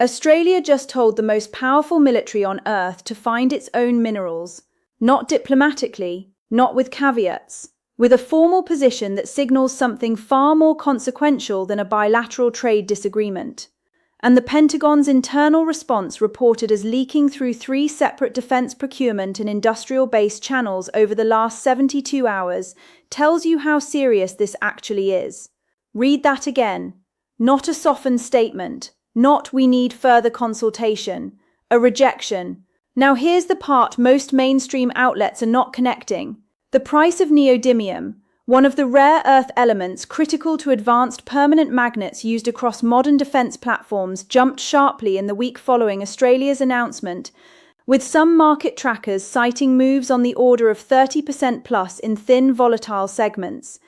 Australia just told the most powerful military on Earth to find its own minerals, not diplomatically, not with caveats, with a formal position that signals something far more consequential than a bilateral trade disagreement. And the Pentagon's internal response, reported as leaking through 3 separate defense procurement and industrial-based channels over the last 72 hours, tells you how serious this actually is. Read that again. Not a softened statement. Not "we need further consultation." A rejection. Now here's the part most mainstream outlets are not connecting. The price of neodymium, one of the rare earth elements critical to advanced permanent magnets used across modern defense platforms, jumped sharply in the week following Australia's announcement, with some market trackers citing moves on the order of 30% plus in thin, volatile segments.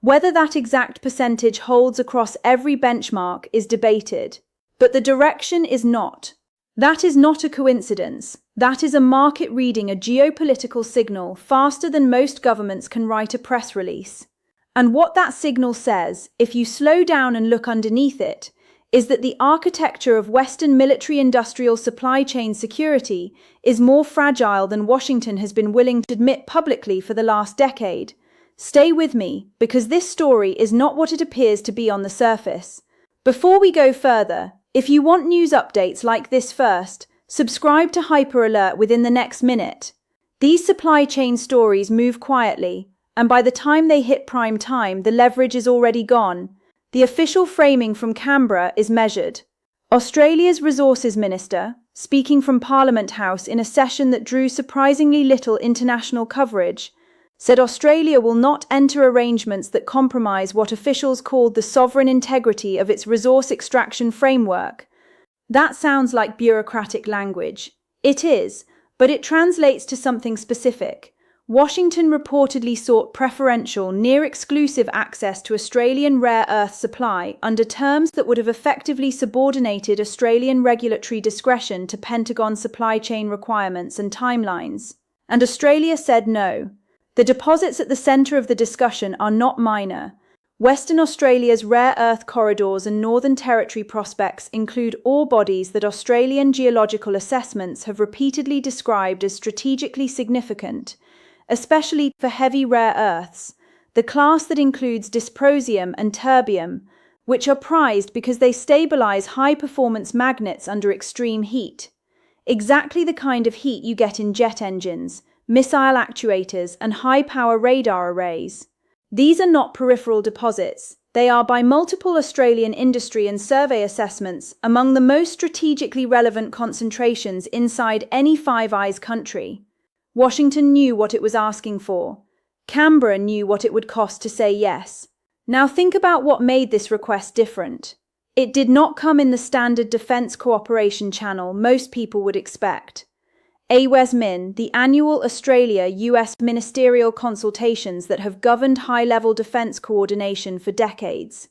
Whether that exact percentage holds across every benchmark is debated. But the direction is not. That is not a coincidence. That is a market reading a geopolitical signal faster than most governments can write a press release. And what that signal says, if you slow down and look underneath it, is that the architecture of Western military-industrial supply chain security is more fragile than Washington has been willing to admit publicly for the last decade. Stay with me, because this story is not what it appears to be on the surface. Before we go further, if you want news updates like this first, subscribe to Hyper Alert within the next minute. These supply chain stories move quietly, and by the time they hit prime time, the leverage is already gone. The official framing from Canberra is measured. Australia's Resources Minister, speaking from Parliament House in a session that drew surprisingly little international coverage, said Australia will not enter arrangements that compromise what officials called the sovereign integrity of its resource extraction framework. That sounds like bureaucratic language. It is, but it translates to something specific. Washington reportedly sought preferential, near-exclusive access to Australian rare earth supply under terms that would have effectively subordinated Australian regulatory discretion to Pentagon supply chain requirements and timelines. And Australia said no. The deposits at the centre of the discussion are not minor. Western Australia's rare earth corridors and Northern Territory prospects include ore bodies that Australian geological assessments have repeatedly described as strategically significant, especially for heavy rare earths, the class that includes dysprosium and terbium, which are prized because they stabilize high-performance magnets under extreme heat. Exactly the kind of heat you get in jet engines, missile actuators, and high-power radar arrays. These are not peripheral deposits. They are, by multiple Australian industry and survey assessments, among the most strategically relevant concentrations inside any Five Eyes country. Washington knew what it was asking for. Canberra knew what it would cost to say yes. Now think about what made this request different. It did not come in the standard defense cooperation channel most people would expect. AWESMIN, the annual Australia-US ministerial consultations that have governed high-level defense coordination for decades.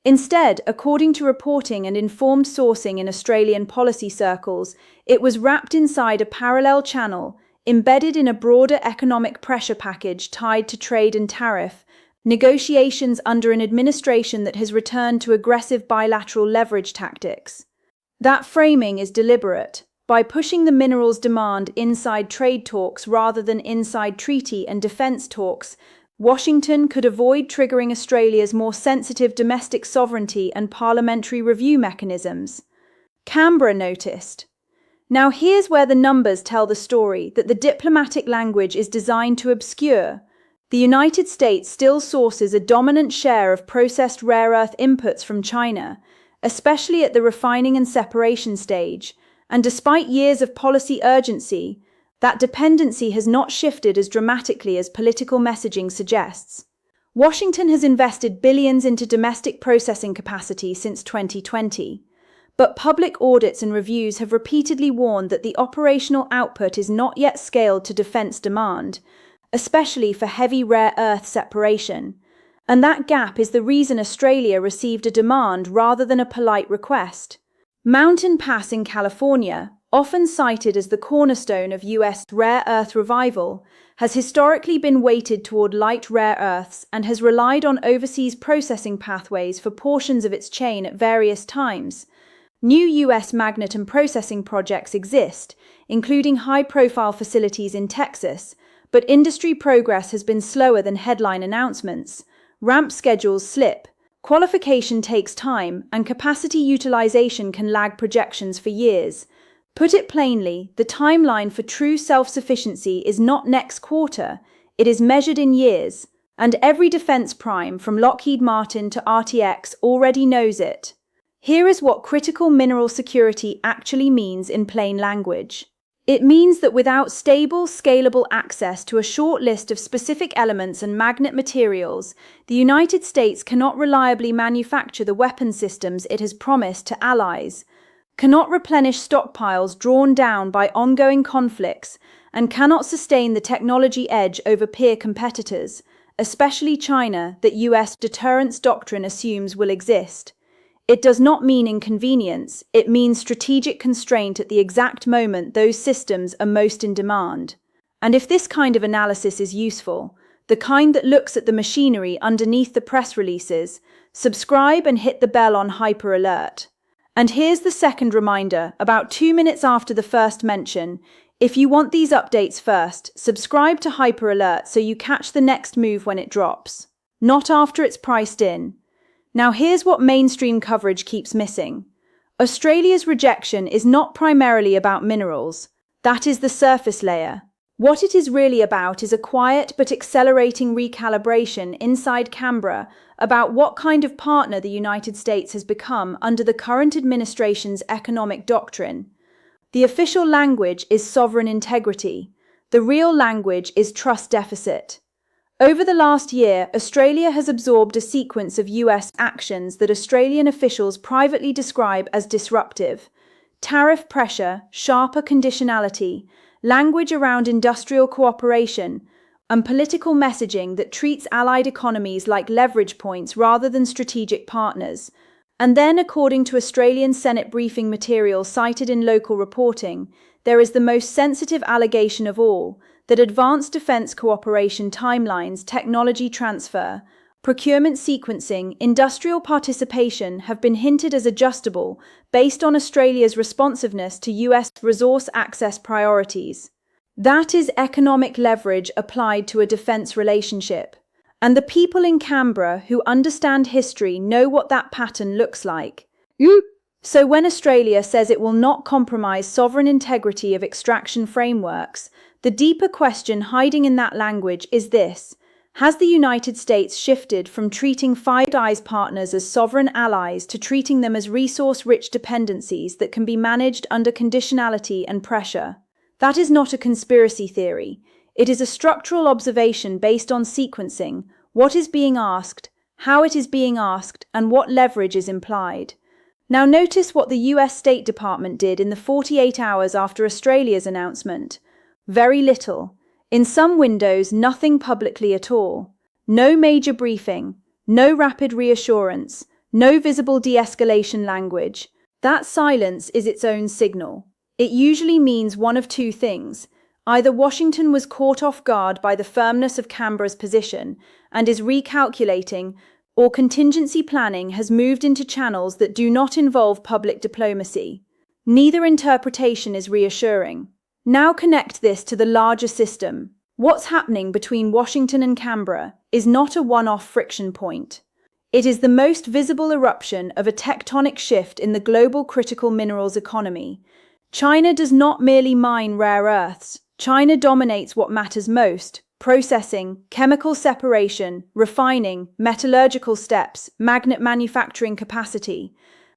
Instead, according to reporting and informed sourcing in Australian policy circles, it was wrapped inside a parallel channel, embedded in a broader economic pressure package tied to trade and tariff, negotiations under an administration that has returned to aggressive bilateral leverage tactics. That framing is deliberate. By pushing the minerals demand inside trade talks rather than inside treaty and defense talks, Washington could avoid triggering Australia's more sensitive domestic sovereignty and parliamentary review mechanisms. Canberra noticed. Now here's where the numbers tell the story that the diplomatic language is designed to obscure. The United States still sources a dominant share of processed rare earth inputs from China, especially at the refining and separation stage. And despite years of policy urgency, that dependency has not shifted as dramatically as political messaging suggests. Washington has invested billions into domestic processing capacity since 2020, but public audits and reviews have repeatedly warned that the operational output is not yet scaled to defense demand, especially for heavy rare earth separation. And that gap is the reason Australia received a demand rather than a polite request. Mountain Pass in California, often cited as the cornerstone of US rare earth revival, has historically been weighted toward light rare earths and has relied on overseas processing pathways for portions of its chain at various times. New US magnet and processing projects exist, including high-profile facilities in Texas, but industry progress has been slower than headline announcements. Ramp schedules slip, qualification takes time, and capacity utilization can lag projections for years. Put it plainly, the timeline for true self-sufficiency is not next quarter, it is measured in years, and every defense prime from Lockheed Martin to RTX already knows it. Here is what critical mineral security actually means in plain language. It means that without stable, scalable access to a short list of specific elements and magnet materials, the United States cannot reliably manufacture the weapon systems it has promised to allies, cannot replenish stockpiles drawn down by ongoing conflicts, and cannot sustain the technology edge over peer competitors, especially China, that US deterrence doctrine assumes will exist. It does not mean inconvenience, it means strategic constraint at the exact moment those systems are most in demand. And if this kind of analysis is useful, the kind that looks at the machinery underneath the press releases, subscribe and hit the bell on Hyper Alert. And here's the second reminder, about 2 minutes after the first mention. If you want these updates first, subscribe to Hyper Alert so you catch the next move when it drops, not after it's priced in. Now here's what mainstream coverage keeps missing. Australia's rejection is not primarily about minerals. That is the surface layer. What it is really about is a quiet but accelerating recalibration inside Canberra about what kind of partner the United States has become under the current administration's economic doctrine. The official language is sovereign integrity. The real language is trust deficit. Over the last year, Australia has absorbed a sequence of US actions that Australian officials privately describe as disruptive. Tariff pressure, sharper conditionality, language around industrial cooperation, and political messaging that treats allied economies like leverage points rather than strategic partners. And then, according to Australian Senate briefing material cited in local reporting, there is the most sensitive allegation of all, that advanced defense cooperation timelines, technology transfer, procurement sequencing, industrial participation have been hinted as adjustable based on Australia's responsiveness to US resource access priorities. That is economic leverage applied to a defense relationship. And the people in Canberra who understand history know what that pattern looks like. So when Australia says it will not compromise sovereign integrity of extraction frameworks, the deeper question hiding in that language is this: has the United States shifted from treating Five Eyes partners as sovereign allies to treating them as resource-rich dependencies that can be managed under conditionality and pressure? That is not a conspiracy theory. It is a structural observation based on sequencing, what is being asked, how it is being asked, and what leverage is implied. Now notice what the US State Department did in the 48 hours after Australia's announcement. Very little. In some windows, nothing publicly at all. No major briefing, no rapid reassurance, no visible de-escalation language. That silence is its own signal. It usually means one of two things. Either Washington was caught off guard by the firmness of Canberra's position and is recalculating, or contingency planning has moved into channels that do not involve public diplomacy. Neither interpretation is reassuring. Now connect this to the larger system. What's happening between Washington and Canberra is not a one-off friction point. It is the most visible eruption of a tectonic shift in the global critical minerals economy. China does not merely mine rare earths. China dominates what matters most: processing, chemical separation, refining, metallurgical steps, magnet manufacturing capacity.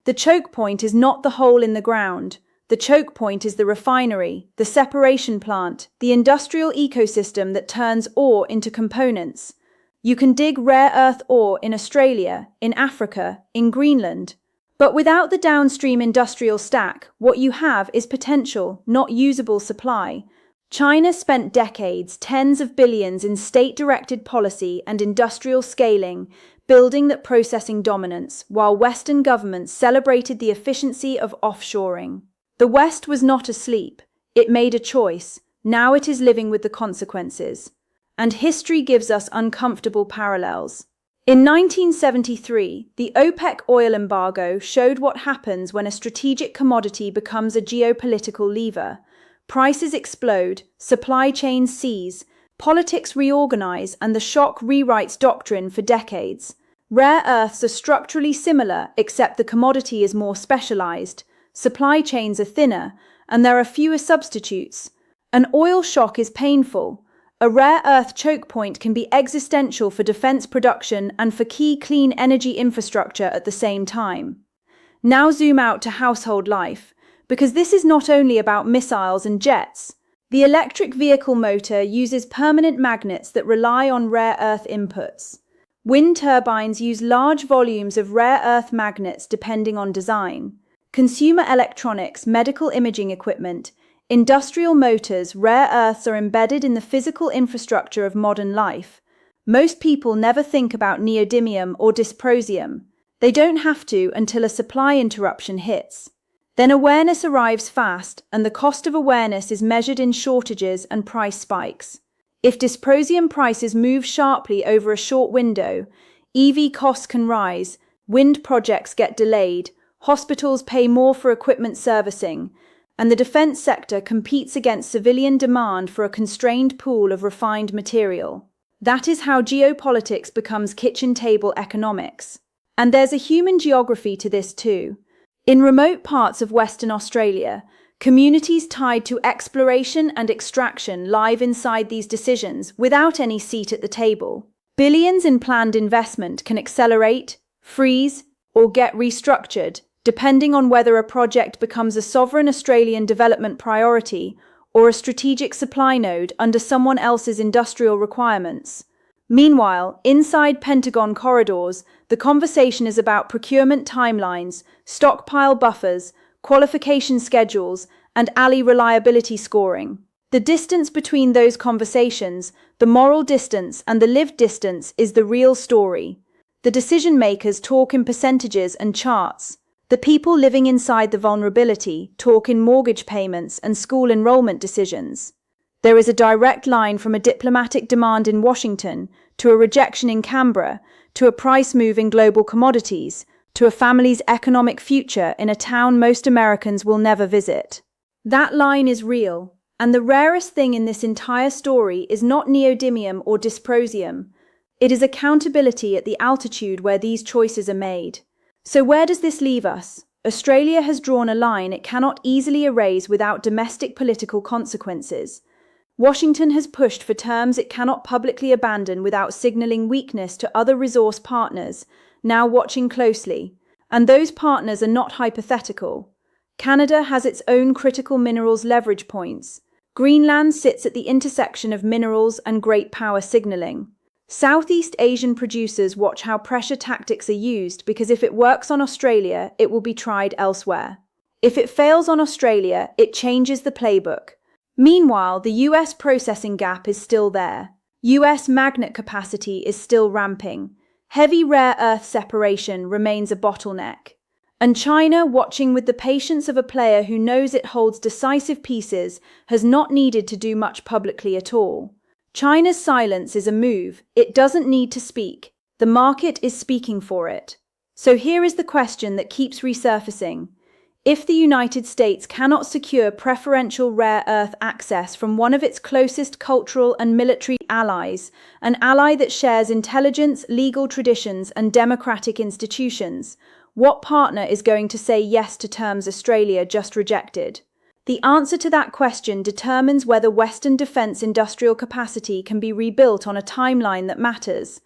The choke point is not the hole in the ground. The choke point is the refinery, the separation plant, the industrial ecosystem that turns ore into components. You can dig rare earth ore in Australia, in Africa, in Greenland. But without the downstream industrial stack, what you have is potential, not usable supply. China spent decades, tens of billions in state-directed policy and industrial scaling, building that processing dominance, while Western governments celebrated the efficiency of offshoring. The West was not asleep. It made a choice. Now it is living with the consequences. And history gives us uncomfortable parallels. In 1973, the OPEC oil embargo showed what happens when a strategic commodity becomes a geopolitical lever. Prices explode, supply chains seize, politics reorganize, and the shock rewrites doctrine for decades. Rare earths are structurally similar, except the commodity is more specialized, supply chains are thinner, and there are fewer substitutes. An oil shock is painful. A rare earth choke point can be existential for defense production and for key clean energy infrastructure at the same time. Now zoom out to household life, because this is not only about missiles and jets. The electric vehicle motor uses permanent magnets that rely on rare earth inputs. Wind turbines use large volumes of rare earth magnets depending on design. Consumer electronics, medical imaging equipment, industrial motors, rare earths are embedded in the physical infrastructure of modern life. Most people never think about neodymium or dysprosium. They don't have to until a supply interruption hits. Then awareness arrives fast, and the cost of awareness is measured in shortages and price spikes. If dysprosium prices move sharply over a short window, EV costs can rise, wind projects get delayed, hospitals pay more for equipment servicing, and the defense sector competes against civilian demand for a constrained pool of refined material. That is how geopolitics becomes kitchen table economics. And there's a human geography to this too. In remote parts of Western Australia, communities tied to exploration and extraction live inside these decisions without any seat at the table. Billions in planned investment can accelerate, freeze, or get restructured, depending on whether a project becomes a sovereign Australian development priority or a strategic supply node under someone else's industrial requirements. Meanwhile, inside Pentagon corridors, the conversation is about procurement timelines, stockpile buffers, qualification schedules, and ally reliability scoring. The distance between those conversations, the moral distance and the lived distance, is the real story. The decision makers talk in percentages and charts. The people living inside the vulnerability talk in mortgage payments and school enrollment decisions. There is a direct line from a diplomatic demand in Washington to a rejection in Canberra, to a price move in global commodities, to a family's economic future in a town most Americans will never visit. That line is real, and the rarest thing in this entire story is not neodymium or dysprosium. It is accountability at the altitude where these choices are made. So where does this leave us? Australia has drawn a line it cannot easily erase without domestic political consequences. Washington has pushed for terms it cannot publicly abandon without signalling weakness to other resource partners, now watching closely. And those partners are not hypothetical. Canada has its own critical minerals leverage points. Greenland sits at the intersection of minerals and great power signaling. Southeast Asian producers watch how pressure tactics are used, because if it works on Australia, it will be tried elsewhere. If it fails on Australia, it changes the playbook. Meanwhile, the US processing gap is still there. US magnet capacity is still ramping. Heavy rare earth separation remains a bottleneck. And China, watching with the patience of a player who knows it holds decisive pieces, has not needed to do much publicly at all. China's silence is a move. It doesn't need to speak. The market is speaking for it. So here is the question that keeps resurfacing. If the United States cannot secure preferential rare earth access from one of its closest cultural and military allies, an ally that shares intelligence, legal traditions, and democratic institutions, what partner is going to say yes to terms Australia just rejected? The answer to that question determines whether Western defense industrial capacity can be rebuilt on a timeline that matters.